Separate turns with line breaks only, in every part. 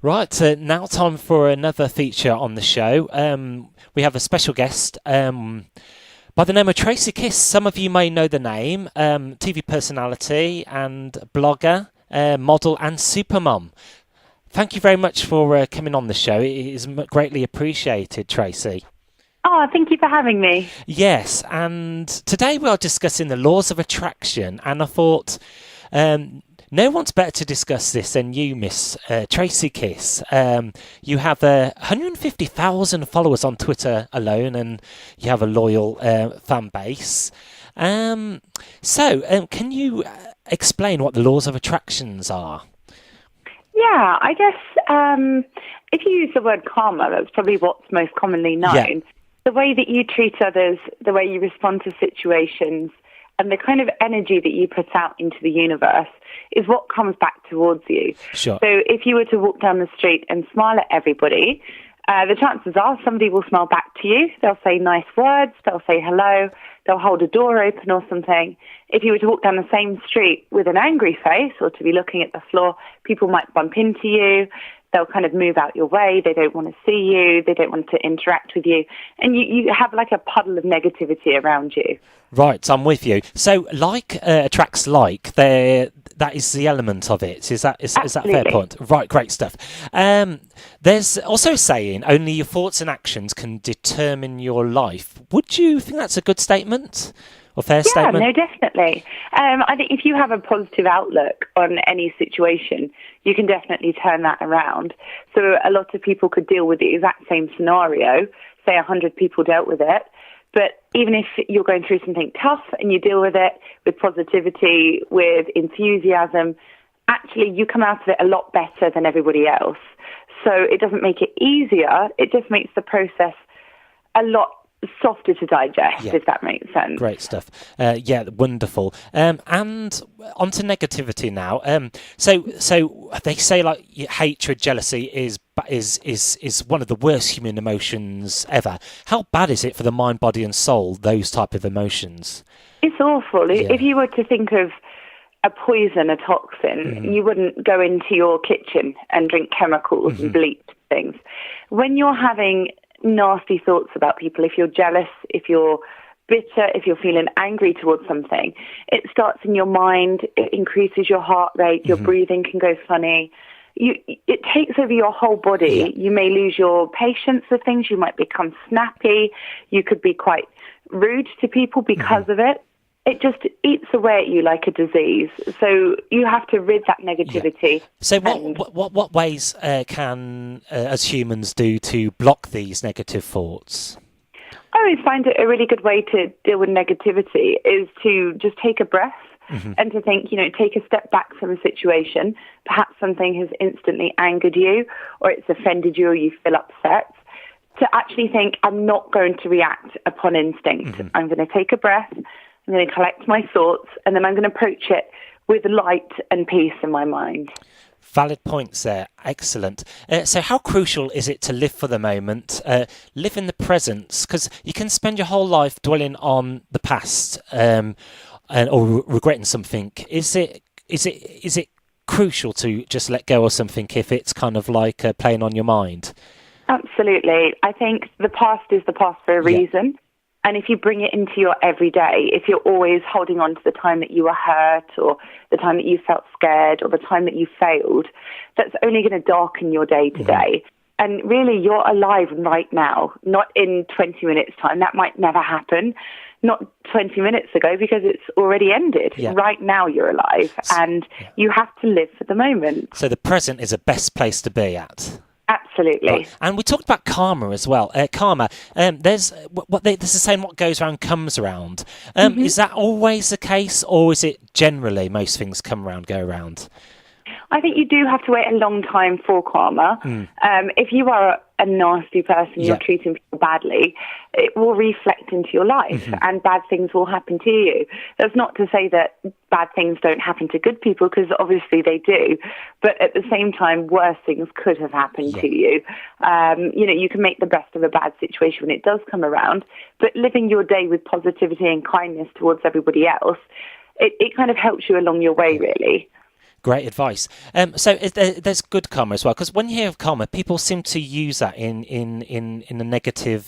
Right, now time for another feature on the show. We have a special guest by the name of Tracy Kiss. Some of you may know the name, TV personality and blogger, model and supermom. Thank you very much for coming on the show. It is greatly appreciated, Tracy.
Oh, thank you for having me.
Yes, and today we are discussing the laws of attraction, and I thought no one's better to discuss this than you, Miss Tracy Kiss. You have 150,000 followers on Twitter alone, and you have a loyal fan base. So, can you explain what the laws of attractions are?
Yeah, I guess if you use the word karma, that's probably what's most commonly known.
Yeah.
The way that you treat others, the way you respond to situations, and the kind of energy that you put out into the universe is what comes back towards you.
Sure.
So if you were to walk down the street and smile at everybody, the chances are somebody will smile back to you. They'll say nice words, they'll say hello, they'll hold a door open or something. If you were to walk down the same street with an angry face or to be looking at the floor, people might bump into you. They'll kind of move out your way. They don't want to see you. They don't want to interact with you. And you have like a puddle of negativity around you.
Right, I'm with you. So, like attracts like, that is the element of it. Is that a fair point? Right, great stuff. There's also a saying, only your thoughts and actions can determine your life. Would you think that's a good statement? Or fair statement?
Yeah, no, definitely. I think if you have a positive outlook on any situation, you can definitely turn that around. So a lot of people could deal with the exact same scenario, say 100 people dealt with it, but even if you're going through something tough and you deal with it with positivity, with enthusiasm, actually you come out of it a lot better than everybody else. So it doesn't make it easier, it just makes the process a lot softer to digest, if that makes sense.
Great stuff. Yeah, wonderful. And onto negativity now. So they say like hatred, jealousy is one of the worst human emotions ever. How bad is it for the mind, body, and soul? Those type of emotions.
It's awful. Yeah. If you were to think of a poison, a toxin, you wouldn't go into your kitchen and drink chemicals and bleach things. When you're having nasty thoughts about people, if you're jealous, if you're bitter, if you're feeling angry towards something, it starts in your mind, it increases your heart rate, your breathing can go funny. It takes over your whole body. You may lose your patience with things, you might become snappy, you could be quite rude to people because of it. It just eats away at you like a disease. So you have to rid that negativity.
Yeah. So what ways can as humans do to block these negative thoughts?
I always find it a really good way to deal with negativity is to just take a breath and to think, take a step back from a situation. Perhaps something has instantly angered you or it's offended you or you feel upset. To actually think, I'm not going to react upon instinct. I'm going to take a breath. I'm going to collect my thoughts, and then I'm going to approach it with light and peace in my mind.
Valid points there. Excellent. So how crucial is it to live for the moment, live in the present? Because you can spend your whole life dwelling on the past or regretting something. Is it crucial to just let go of something if it's kind of like playing on your mind? Absolutely.
I think the past is the past for a reason. And if you bring it into your everyday, if you're always holding on to the time that you were hurt or the time that you felt scared or the time that you failed, that's only going to darken your day to day. And really, you're alive right now, not in 20 minutes' time. That might never happen, not 20 minutes ago, because it's already ended. Yeah. Right now, you're alive, and you have to live for the moment.
So the present is the best place to be at.
Absolutely.
Right. And we talked about karma as well. Karma, there's a saying, what goes around comes around. Is that always the case, or is it generally most things come around, go around?
I think you do have to wait a long time for karma. If you are a nasty person, you're treating people badly, it will reflect into your life and bad things will happen to you. That's not to say that bad things don't happen to good people, because obviously they do. But at the same time, worse things could have happened to you. You can make the best of a bad situation when it does come around, but living your day with positivity and kindness towards everybody else, it kind of helps you along your way, really.
Great advice. There's good karma as well, because when you hear of karma, people seem to use that in a negative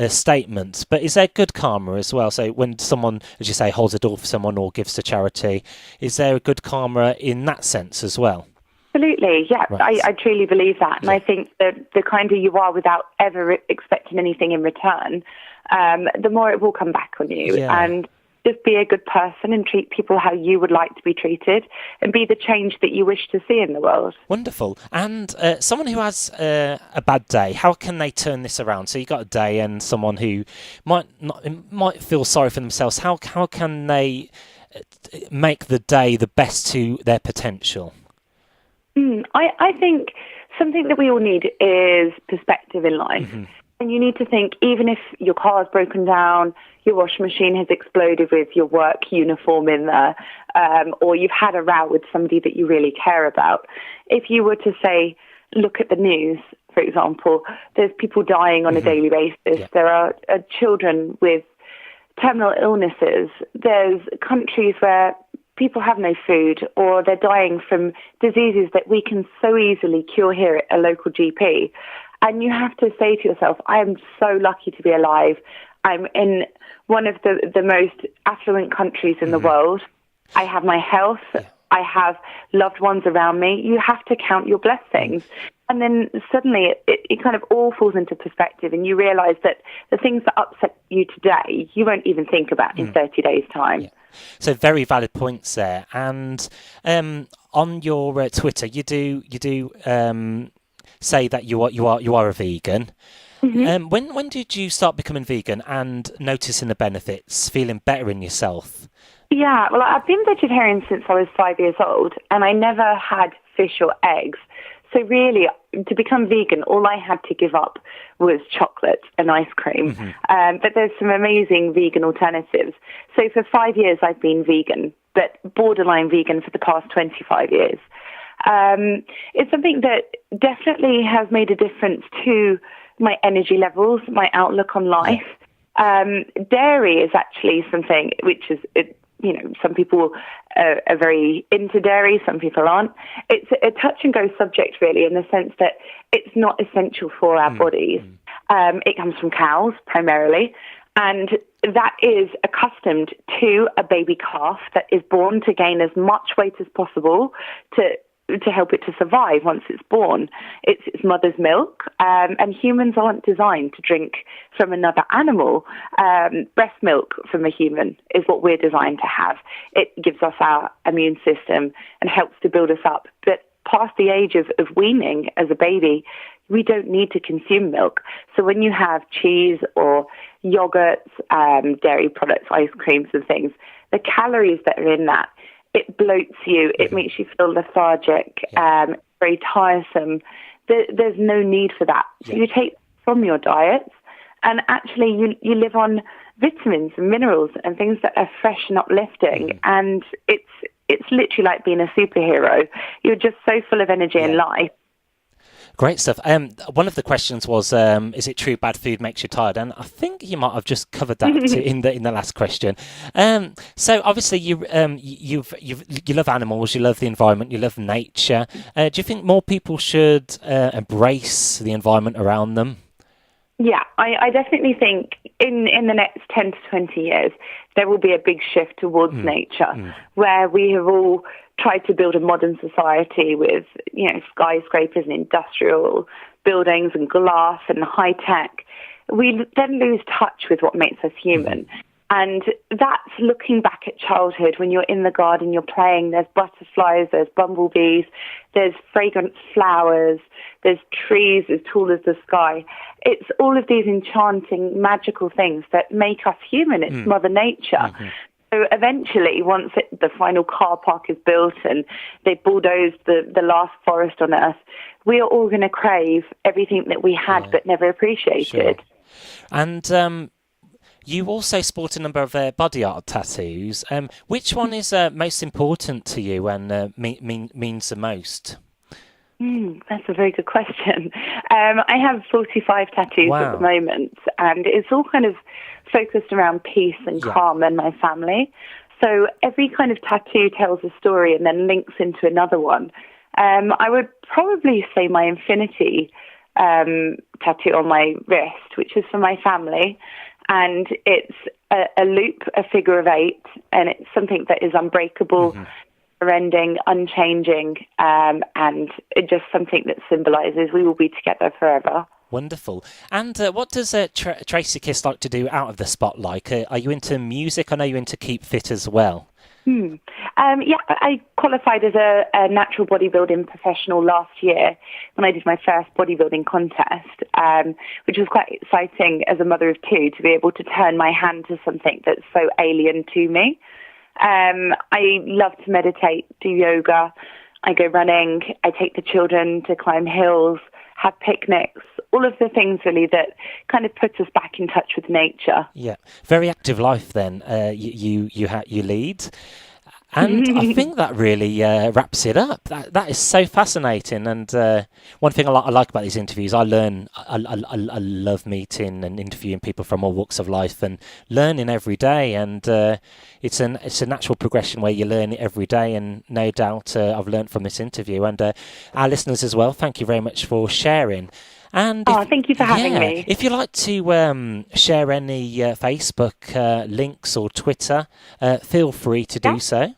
statement. But is there good karma as well? So when someone, as you say, holds a door for someone or gives to charity, is there a good karma in that sense as well?
Absolutely, yeah.
Right.
I truly believe that. And I think that the kinder you are without ever expecting anything in return, the more it will come back on you.
Yeah.
And just be a good person and treat people how you would like to be treated and be the change that you wish to see in the world.
Wonderful. And someone who has a bad day, how can they turn this around? So you got a day and someone who might feel sorry for themselves. How can they make the day the best to their potential?
I think something that we all need is perspective in life.
Mm-hmm.
And you need to think, even if your car's broken down, your washing machine has exploded with your work uniform in there, or you've had a row with somebody that you really care about. If you were to say, look at the news, for example, there's people dying on a daily basis.
Yeah.
There are children with terminal illnesses. There's countries where people have no food, or they're dying from diseases that we can so easily cure here at a local GP. And you have to say to yourself, I am so lucky to be alive. I'm in one of the most affluent countries in the world. I have my health. Yeah. I have loved ones around me. You have to count your blessings. And then suddenly it kind of all falls into perspective, and you realize that the things that upset you today, you won't even think about in 30 days' time.
Yeah. So very valid points there. And on your Twitter, you do say that you are a vegan. Mm-hmm. When did you start becoming vegan and noticing the benefits, feeling better in yourself?
Yeah, well, I've been vegetarian since I was 5 years old, and I never had fish or eggs. So really, to become vegan, all I had to give up was chocolate and ice cream. Mm-hmm. But there's some amazing vegan alternatives. So for 5 years, I've been vegan, but borderline vegan for the past 25 years. It's something that definitely has made a difference to my energy levels, my outlook on life. Dairy is actually something which is, some people are very into dairy, some people aren't. It's a touch and go subject, really, in the sense that it's not essential for our bodies. It comes from cows, primarily, and that is accustomed to a baby calf that is born to gain as much weight as possible to help it to survive once it's born. It's its mother's milk, and humans aren't designed to drink from another animal. Breast milk from a human is what we're designed to have. It gives us our immune system and helps to build us up. But past the age of weaning as a baby, we don't need to consume milk. So when you have cheese or yogurts, dairy products, ice creams and things, the calories that are in that, it bloats you, it makes you feel lethargic, very tiresome. There's no need for that. So you take from your diets, and actually you live on vitamins and minerals and things that are fresh and uplifting. And it's literally like being a superhero. You're just so full of energy in life.
Great stuff. One of the questions was, is it true bad food makes you tired? And I think you might have just covered that in the last question. So obviously you love animals, you love the environment, you love nature. Do you think more people should embrace the environment around them?
Yeah, I definitely think in the next 10 to 20 years, there will be a big shift towards nature, where we have all tried to build a modern society with, skyscrapers and industrial buildings and glass and high tech. We then lose touch with what makes us human. And that's looking back at childhood when you're in the garden, you're playing, there's butterflies, there's bumblebees, there's fragrant flowers, there's trees as tall as the sky. It's all of these enchanting, magical things that make us human. It's Mother Nature. So eventually, once the final car park is built and they bulldoze the last forest on Earth, we are all going to crave everything that we had but never appreciated.
Sure. And you also sport a number of body art tattoos. Which one is most important to you and means the most?
That's a very good question. I have 45 tattoos at the moment, and it's all kind of focused around peace and calm and my family. So So every kind of tattoo tells a story and then links into another one. I would probably say my infinity tattoo on my wrist, which is for my family. And it's a loop, a figure of 8, and it's something that is unbreakable, ending, unchanging, and it's just something that symbolises we will be together forever.
Wonderful. And what does Tracy Kiss like to do out of the spotlight? Are you into music? I know you're into Keep Fit as well.
Yeah, I qualified as a natural bodybuilding professional last year when I did my first bodybuilding contest, which was quite exciting as a mother of 2 to be able to turn my hand to something that's so alien to me. I love to meditate, do yoga, I go running, I take the children to climb hills, have picnics, all of the things really that kind of puts us back in touch with nature.
Yeah, very active life then you lead. And I think that really wraps it up. That is so fascinating. And one thing I like about these interviews, I love meeting and interviewing people from all walks of life and learning every day. And it's a natural progression where you learn it every day. And no doubt I've learned from this interview. And our listeners as well, thank you very much for sharing. And
thank you for having me.
If you'd like to share any Facebook links or Twitter, feel free to do so.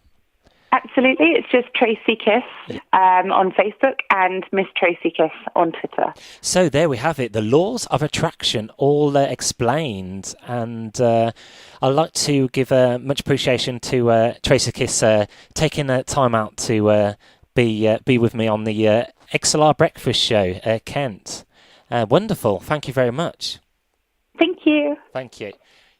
Absolutely. It's just Tracy Kiss on Facebook and Miss Tracy Kiss on Twitter.
So there we have it. The laws of attraction all explained. And I'd like to give much appreciation to Tracy Kiss taking time out to be with me on the XLR Breakfast Show, Kent. Wonderful. Thank you very much.
Thank you.
Thank you.